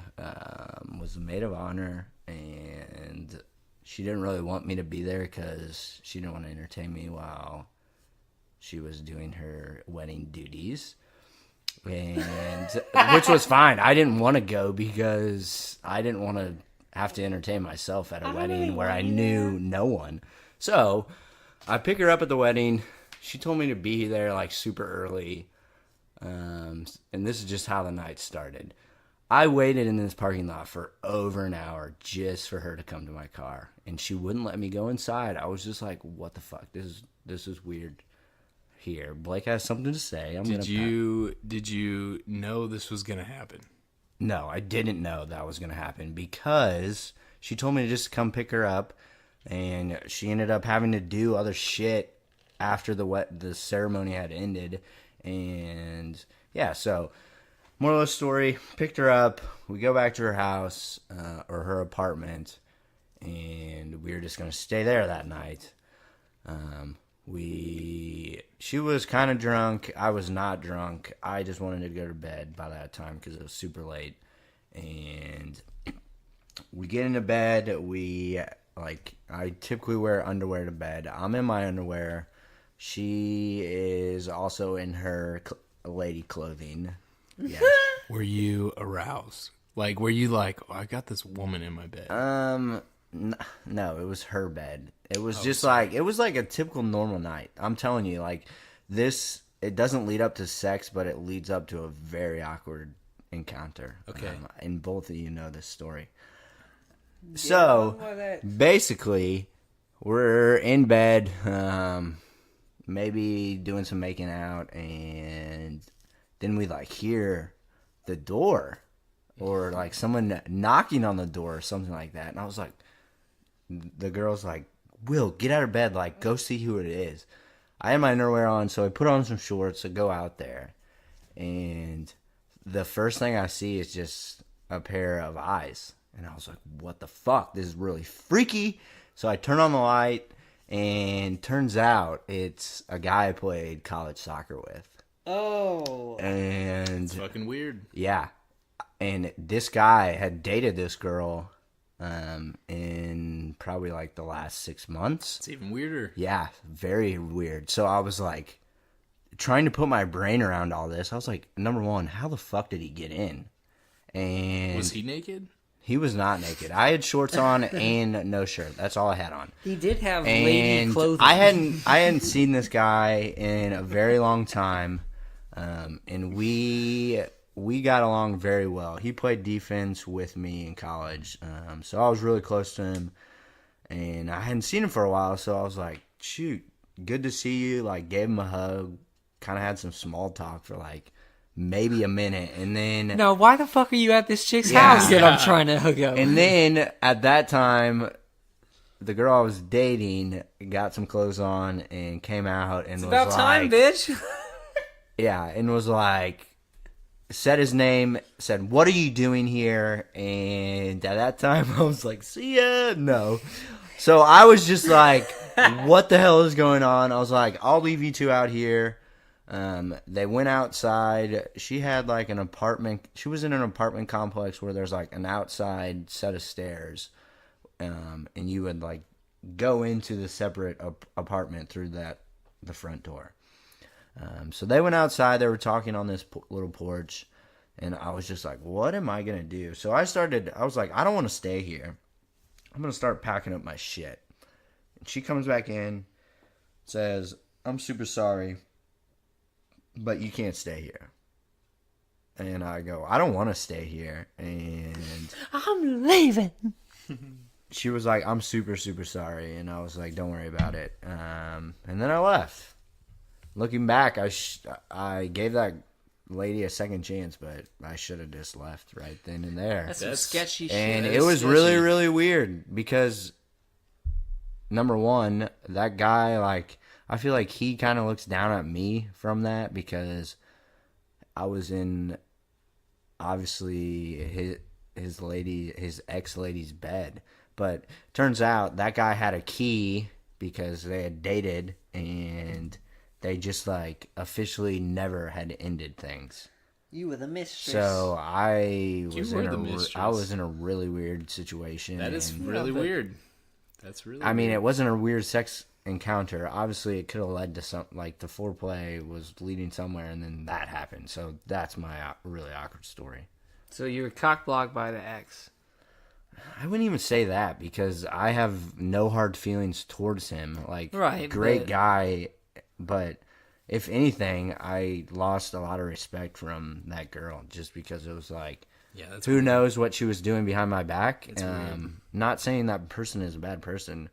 was a maid of honor, and she didn't really want me to be there because she didn't want to entertain me while she was doing her wedding duties. And which was fine. I didn't want to go because I didn't want to have to entertain myself at a wedding where I knew no one. So I pick her up at the wedding. She told me to be there like super early. And this is just how the night started. I waited in this parking lot for over an hour just for her to come to my car, and she wouldn't let me go inside. I was just like, "What the fuck? This is weird." Here, Blake has something to say. Did you know this was gonna happen? No, I didn't know that was gonna happen because she told me to just come pick her up, and she ended up having to do other shit after the ceremony had ended, and yeah, so. Moral of the story, picked her up, we go back to her house, or her apartment, and we were just going to stay there that night. She was kind of drunk, I was not drunk, I just wanted to go to bed by that time because it was super late, and we get into bed, I typically wear underwear to bed, I'm in my underwear, she is also in her lady clothing. Yeah. Were you aroused? Like, were you like, oh, I got this woman in my bed? No, it was her bed. It was just like, it was like a typical normal night. I'm telling you, like, this, it doesn't lead up to sex, but it leads up to a very awkward encounter. Okay. And both of you know this story. So, basically, we're in bed, maybe doing some making out, and then we like hear the door or like someone knocking on the door or something like that. And I was like, the girl's like, Will, get out of bed. Like, go see who it is. I had my underwear on, so I put on some shorts to go out there. And the first thing I see is just a pair of eyes. And I was like, what the fuck? This is really freaky. So I turn on the light, and turns out it's a guy I played college soccer with. Oh. And It's fucking weird. yeah, and this guy had dated this girl in probably like the last 6 months. It's even weirder. Yeah, very weird. So I was like trying to put my brain around all this. I was like, number one, how the fuck did he get in? And Was he naked? he was not naked. I had shorts on and no shirt. That's all I had on. He did have lady And clothing. I hadn't seen this guy in a very long time, and we got along very well. He played defense with me in college, so I was really close to him, and I hadn't seen him for a while. So I was like, "Shoot, good to see you." Like, gave him a hug, kind of had some small talk for like maybe a minute, and then Now, why the fuck are you at this chick's Yeah. house that I'm trying to hook up? And then at that time, the girl I was dating got some clothes on and came out and It's was about like, time, bitch. yeah, and was like, said his name, said, "What are you doing here?" And at that time, I was like, "See ya." No. So I was just like, what the hell is going on? I was like, I'll leave you two out here. They went outside. She had like an apartment. She was in an apartment complex where there's like an outside set of stairs. And you would like go into the separate apartment through the front door. So they went outside. They were talking on this little porch. And I was just like, what am I going to do? So I was like, I don't want to stay here. I'm going to start packing up my shit. And she comes back in, says, I'm super sorry, but you can't stay here. And I go, I don't want to stay here. And I'm leaving. she was like, I'm super, super sorry. And I was like, don't worry about it. And then I left. Looking back, I gave that lady a second chance, but I should have just left right then and there. That's some sketchy shit. And it was really, really weird because, number one, that guy, like, I feel like he kind of looks down at me from that because I was in, obviously, his ex-lady's bed. But turns out that guy had a key because they had dated and they just, like, officially never had ended things. You were the mistress. So I was mistress. in a really weird situation. That is really weird. That's really I mean, weird. it wasn't a weird sex encounter. Obviously, it could have led to something, like the foreplay was leading somewhere, and then that happened. So that's my really awkward story. So you were cock-blocked by the ex. I wouldn't even say that because I have no hard feelings towards him. Like, Right, great but- guy, but if anything, I lost a lot of respect from that girl just because it was like, Yeah, that's who knows what she was doing behind my back. It's weird. Not saying that person is a bad person,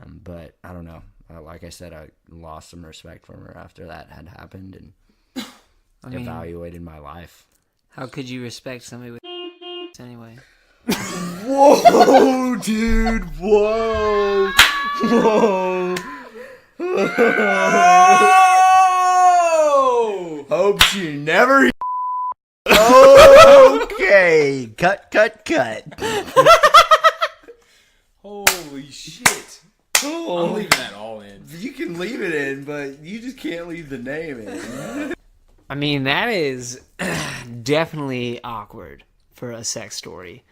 but I don't know. Like I said, I lost some respect from her after that had happened and evaluated my life. How could you respect somebody with anyway? Whoa, dude! Whoa! Whoa! Hope you never. Okay, cut. Holy shit! I'm leaving that all in. You can leave it in, but you just can't leave the name in. I mean, that is definitely awkward for a sex story.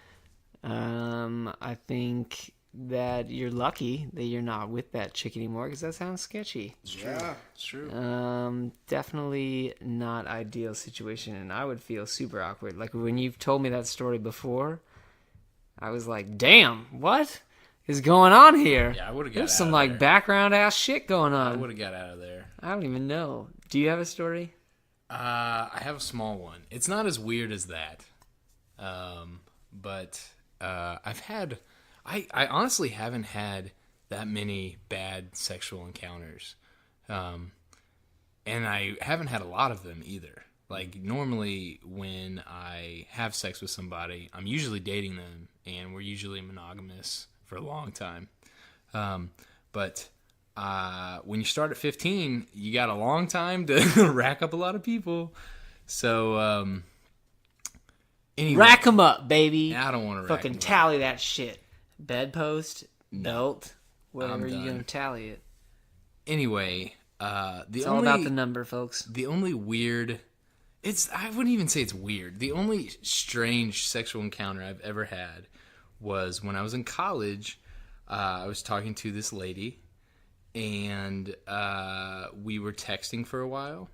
I think that you're lucky that you're not with that chick anymore because that sounds sketchy. It's true. Definitely not ideal situation, and I would feel super awkward. Like when you've told me that story before, I was like, "Damn, what is going on here?" Yeah, I would have got There's out some of like there. background ass shit going I on. would have got out of there. I don't even know. Do you have a story? I have a small one. It's not as weird as that. But I've had... I honestly haven't had that many bad sexual encounters. And I haven't had a lot of them either. Like, normally when I have sex with somebody, I'm usually dating them, and we're usually monogamous for a long time. But when you start at 15, you got a long time to rack up a lot of people. So, anyway. Rack them up, baby. I don't want to rack Fucking 'em up. tally that shit. Bedpost, belt, I'm whatever you done. gonna tally it. Anyway, It's all about the number, folks. the only weird, I wouldn't even say it's weird. The only strange sexual encounter I've ever had was when I was in college. I was talking to this lady, and we were texting for a while,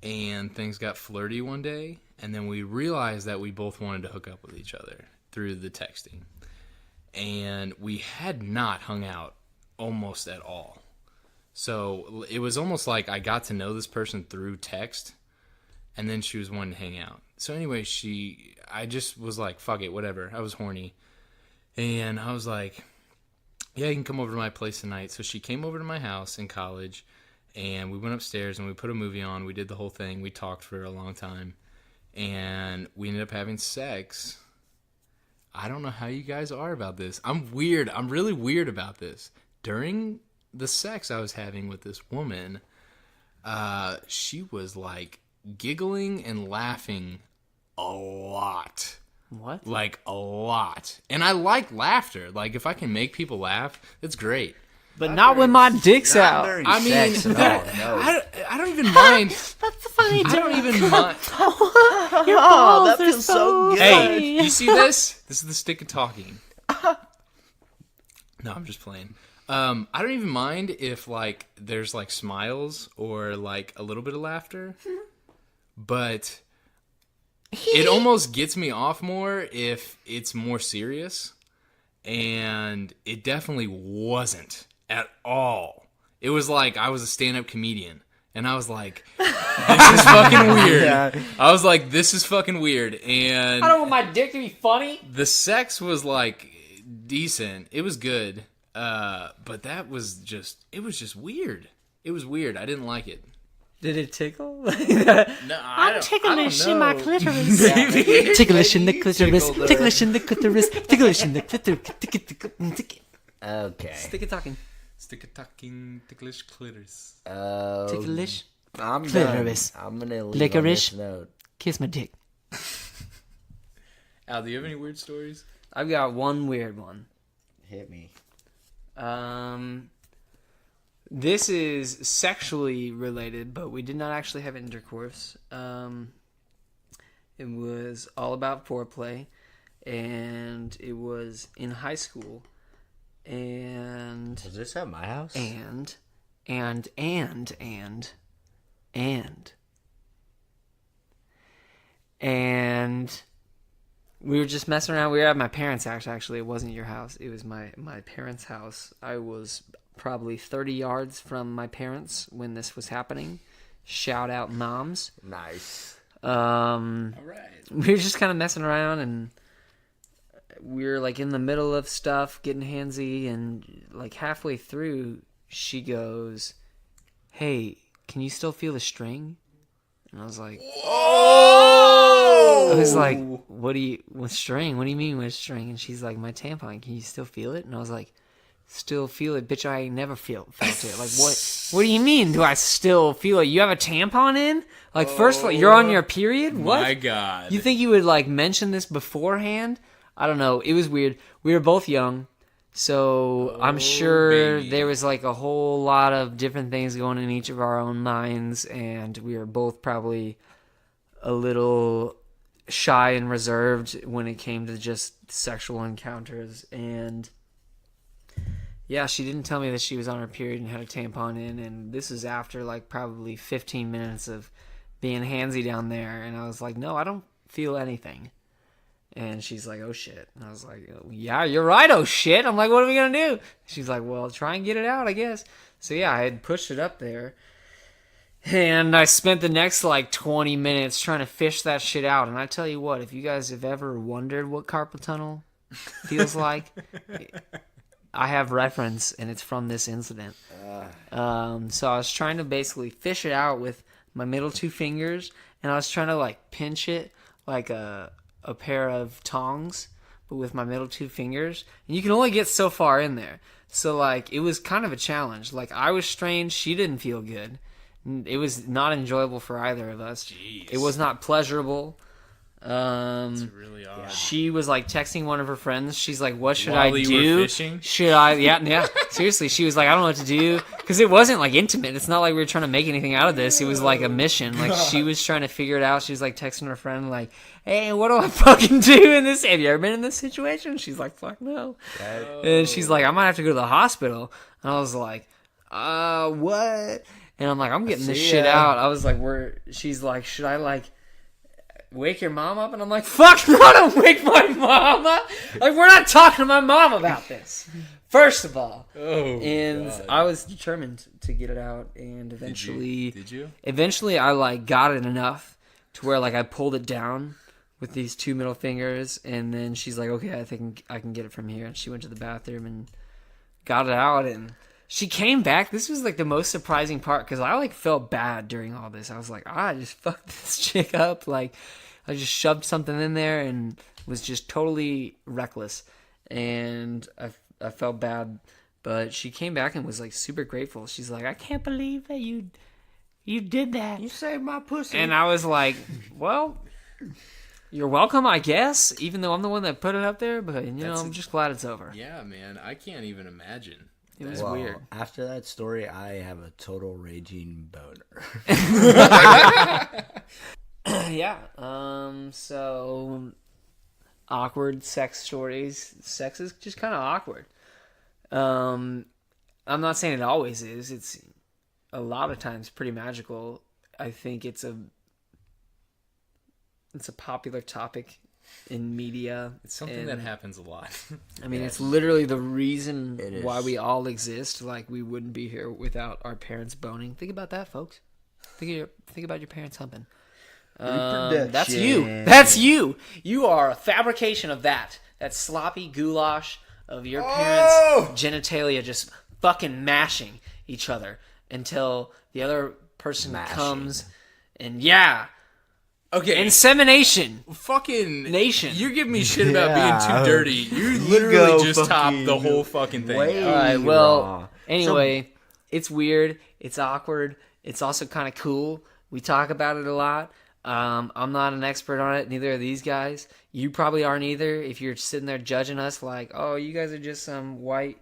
and things got flirty one day, and then we realized that we both wanted to hook up with each other through the texting. And we had not hung out almost at all. So it was almost like I got to know this person through text, and then she was wanting to hang out. So anyway, I just was like, fuck it, whatever. I was horny. And I was like, yeah, you can come over to my place tonight. So she came over to my house in college, and we went upstairs, and we put a movie on. We did the whole thing. We talked for a long time, and we ended up having sex. I don't know how you guys are about this. I'm weird. I'm really weird about this. During the sex I was having with this woman, she was like giggling and laughing a lot. What? Like a lot. And I like laughter. Like if I can make people laugh, it's great. But not when my dick's out. I mean, sex at all, no. I don't even mind. That's funny. I don't even mind. Your Oh, balls that are feels so good. Hey, you see this? This is the stick of talking. No, I'm just playing. I don't even mind if like there's like smiles or like a little bit of laughter, but it almost gets me off more if it's more serious, and it definitely wasn't at all. It was like I was a stand-up comedian, and I was like, this is fucking weird. I was like, this is fucking weird, and I don't want my dick to be funny. the sex was like decent. It was good. But that was just, it was just weird. It was weird. I didn't like it. Did it tickle? No, I'm ticklish in my clitoris. Maybe. Ticklish in the clitoris. Tickle the- Ticklish in the clitoris. Ticklish in the clitoris. Okay. Stick it talking. Stick a talking ticklish clitoris. Ticklish. I'm done. Clitoris. I'm gonna leave Licorice. on this note. Kiss my dick. Al, do you have any weird stories? I've got one weird one. Hit me. This is sexually related, but we did not actually have intercourse. It was all about foreplay, and it was in high school. And Was this at my house? and we were just messing around. We were at my parents' house, actually. It wasn't your house. It was my parents' house. I was probably 30 yards from my parents when this was happening. Shout out moms. Nice. All right. We were just kind of messing around, and we were like in the middle of stuff, getting handsy, and like halfway through, she goes, "Hey, can you still feel the string?" And I was like, I was like, what string? What do you mean with string? And she's like, my tampon, can you still feel it? And I was like, still feel it? Bitch, I ain't never felt it. Like, what do you mean, do I still feel it? You have a tampon in? Like, first of all, you're on your period? What? My God. You think you would, like, mention this beforehand? I don't know. It was weird. We were both young, so I'm sure baby. there was, like, a whole lot of different things going in each of our own minds, and we were both probably a little shy and reserved when it came to just sexual encounters. And yeah, she didn't tell me that she was on her period and had a tampon in, and this is after like probably 15 minutes of being handsy down there, and I was like, no, I don't feel anything. And she's like, oh shit. And I was like, oh, yeah, you're right, oh shit. I'm like, what are we gonna do? She's like, well, try and get it out, I guess. So yeah, I had pushed it up there, and I spent the next like 20 minutes trying to fish that shit out. And I tell you what, if you guys have ever wondered what carpal tunnel feels like, I have reference, and it's from this incident. So I was trying to basically fish it out with my middle two fingers, and I was trying to like pinch it like a pair of tongs, but with my middle two fingers. And you can only get so far in there. So like it was kind of a challenge. Like I was strained, she didn't feel good. It was not enjoyable for either of us. Jeez. It was not pleasurable. It's really odd. She was like texting one of her friends. She's like, "What should While I you do? were fishing? Should I?" Yeah. Seriously, she was like, "I don't know what to do," because it wasn't like intimate. It's not like we were trying to make anything out of this. It was like a mission. Like she was trying to figure it out. She was like texting her friend, like, "Hey, what do I fucking do in this? Have you ever been in this situation?" She's like, "Fuck no." And she's like, "I might have to go to the hospital." And I was like, what? And I'm like, I'm getting this shit out. I was like, she's like, should I like wake your mom up? And I'm like, fuck no, don't wake my mom up. Like, we're not talking to my mom about this, first of all. And God. I was determined to get it out, and eventually Did you? eventually I like got it enough to where like I pulled it down with these two middle fingers, and then she's like, okay, I think I can get it from here. And she went to the bathroom and got it out, and she came back. This was like the most surprising part, because I like felt bad during all this. I was like, I just fucked this chick up. Like, I just shoved something in there and was just totally reckless, and I felt bad. But she came back and was like super grateful. She's like, I can't believe that you did that. You saved my pussy. And I was like, well, you're welcome, I guess, even though I'm the one that put it up there. But, you know, I'm just glad it's over. Yeah, man. I can't even imagine. It was Well, weird. after that story, I have a total raging boner. Yeah. So awkward sex stories. Sex is just kind of awkward. I'm not saying it always is. It's a lot of times pretty magical. I think it's a popular topic in media. It's something that happens a lot. I mean, it's literally the reason It is. why we all exist. Like, we wouldn't be here without our parents boning. Think about that, folks. Think about your parents humping. That's you. That's you. You are a fabrication of that. That sloppy goulash of your parents' genitalia just fucking mashing each other until the other person comes. And Okay. Insemination. Fucking Nation. You're giving me shit about being too dirty. You go literally just topped fucking the whole fucking thing. way All right, well, raw. anyway, it's weird. It's awkward. It's also kind of cool. We talk about it a lot. I'm not an expert on it. Neither are these guys. You probably aren't either. If you're sitting there judging us like, oh, you guys are just some white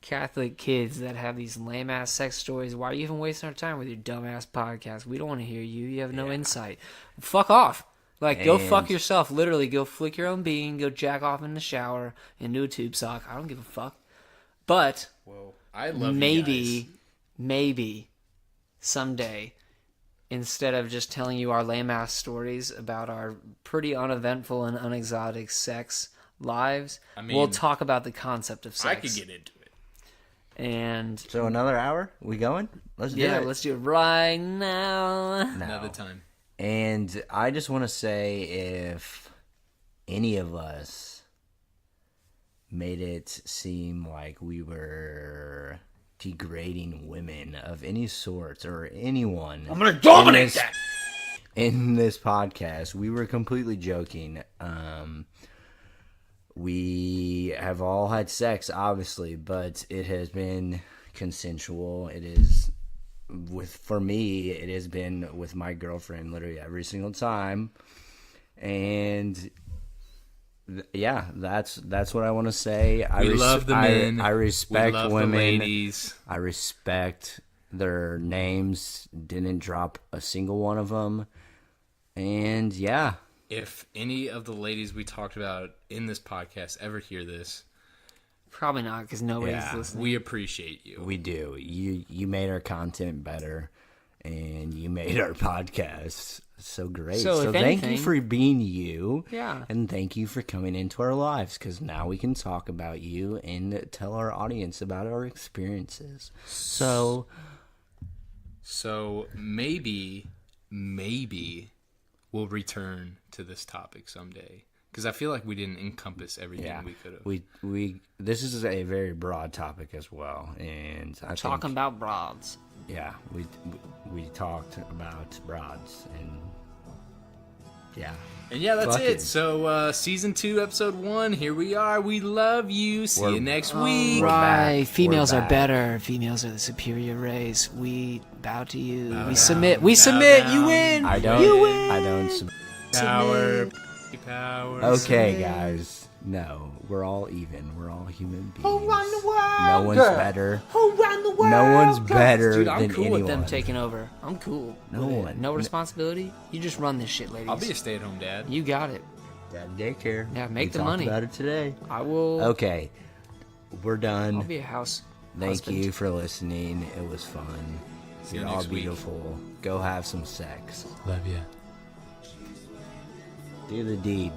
Catholic kids that have these lame-ass sex stories. Why are you even wasting our time with your dumb-ass podcast? We don't want to hear you. You have no insight. Fuck off. Like, go fuck yourself. Literally, go flick your own bean. Go jack off in the shower into a tube sock. I don't give a fuck. But Well, I love maybe someday, instead of just telling you our lame-ass stories about our pretty uneventful and unexotic sex lives, we'll talk about the concept of sex. I could get into it. And So another hour? We going? Let's do it. let's do it right now. Another time. And I just want to say, if any of us made it seem like we were degrading women of any sorts or anyone, I'm gonna dominate that. in this podcast, we were completely joking. We have all had sex, obviously, but it has been consensual. It is for me, it has been with my girlfriend literally every single time. And that's what I want to say. We love the men. I respect we love women. The ladies. I respect their names. Didn't drop a single one of them. And If any of the ladies we talked about in this podcast ever hear this, Probably not, because nobody's listening. we appreciate you. we do. You made our content better, and you made our podcast so great. So So if thank you anything- for being you. Yeah. And thank you for coming into our lives, because now we can talk about you and tell our audience about our experiences. So maybe we'll return to this topic someday. Because I feel like we didn't encompass everything we could have. we this is a very broad topic as well, and I Talking think, about broads. we talked about broads, and And that's Fuck it. it. So season 2, episode 1, here we are. We love you. See you next week. Right. back. Females We're are back. better. Females are the superior race. We bow to you. Bow we down. submit. We Bow submit. down. You win. I don't. You win. I don't. Power. Power. Okay, guys. No, we're all even. We're all human beings. Who run the world? No one's better. Who run the world? No one's better Dude, I'm than cool anyone. with them taking over. I'm cool. No with it. one. No responsibility. You just run this shit, ladies. I'll be a stay-at-home dad. You got it. Dad daycare. Yeah, make We the talked money. about it today. I will. Okay, we're I'll done. be a house. Thank husband. you for listening. It was fun. See you You're all next week. beautiful. Go have some sex. Love you. Do the deed.